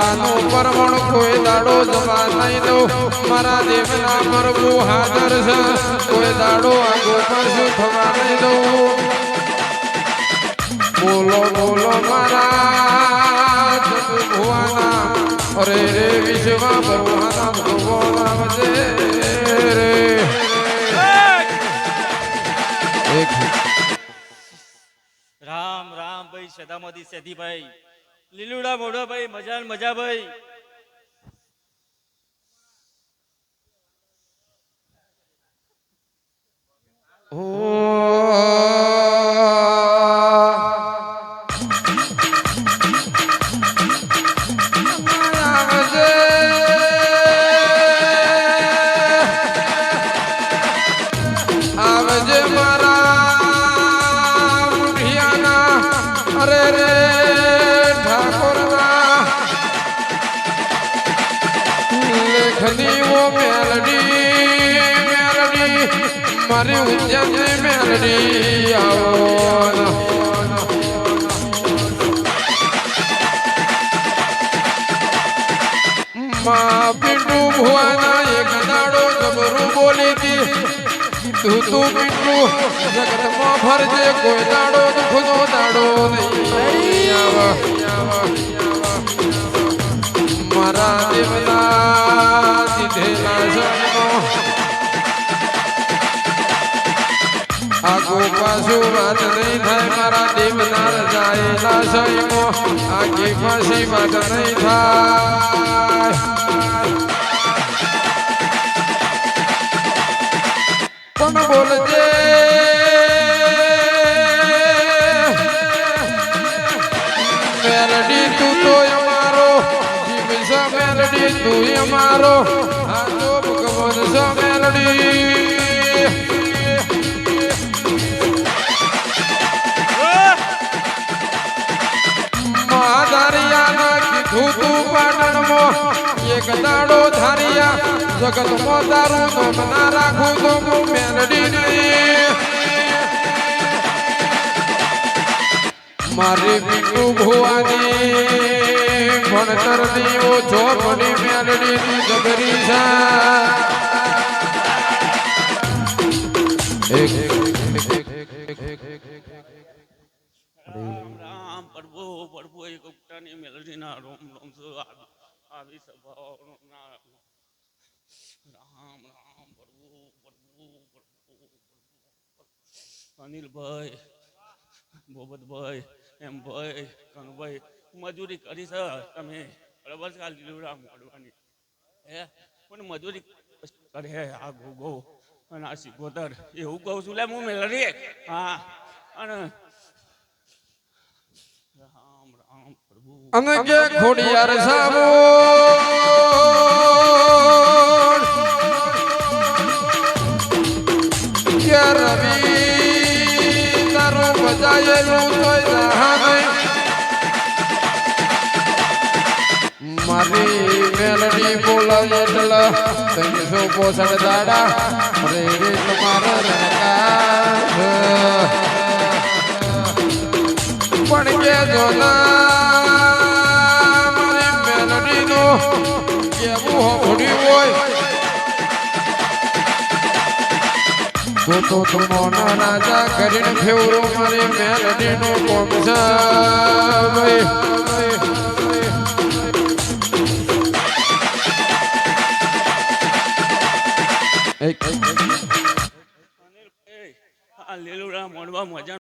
આનું પરમણ કોઈ દાડો જવા નહીં દઉં મારા દેવના મરવું હાજર છે કોઈ દાડો આગો પાછું થવા નહીં દઉં બોલો બોલો મારા જતું ભુવાના અરે રે વિશ્વા ભરવાના ભગવાન આવજે રે રામ રામ ભાઈ સદામોદી સેધી ભાઈ લીલુડા મોઢો ભાઈ મજા મજા ભાઈ આવજે મારા મુઠિયાના અરે રે ઠાકોરના લેખની ઓ મેલડી મારી ઉજ્જૈનની મેલડી આવો માં પિંડુ ભુવાના એક દાડો જબરું બોલી તી તું પિંડુ જગતમાં ફરજે કોઈ દાડો દુઃખનો દાડો નહીં આવા મારા દેવના દીધેલા જન્મો આગો પાછું વાત નહીં થાય મારા દેવના રજાયેલા જન્મો આગે પાછી વાત નહીં થાય પણ બોલજે મેલડી તું તો અમારો જીવ છે મેલડી તું અમારો આ તો ભગવાન છે મેલડી મહાધારિયાના કીધું તું પાટણમાં એક દાડો ધારિયા જગતમાં તારું નામ ના રાખું તો હું મેલડી નહીં મારી પિંડુ ભુવાની ભણતરની ઓછો ભણી મેલડી તું જબરી છે રામ રામ પ્રભુ પ્રભુ એક ઉપટાની મેલડીના રોમ રોમ આવી સભાઓ ના રામ રામ પ્રભુ પ્રભુ અનિલભાઈ બોબતભાઈ એમ ભાઈ કનુભાઈ મજૂરી કરી છે તમે બરાબર છે લીલુડા મોડવાની હે પણ મજૂરી કરે આ ગો અને આ સિકોતર એવું કહું છું લે હું મેલડી હા અને રામ રામ પ્રભુ અને કે ખોડિયાર સાબો કે રવિ તારું બજાયેલું તોય જહાને મારી મેલડી બોલાય એટલે 365 દાડા રે રે તમારા રણકાર પણ કે જોના મારી મેલડીનો કેવું હોડ્યું હોય તો મોના રાજા કરીને ફેવરો મારી મેલડીનો કોમ છે લીલુડા મોડવા મજા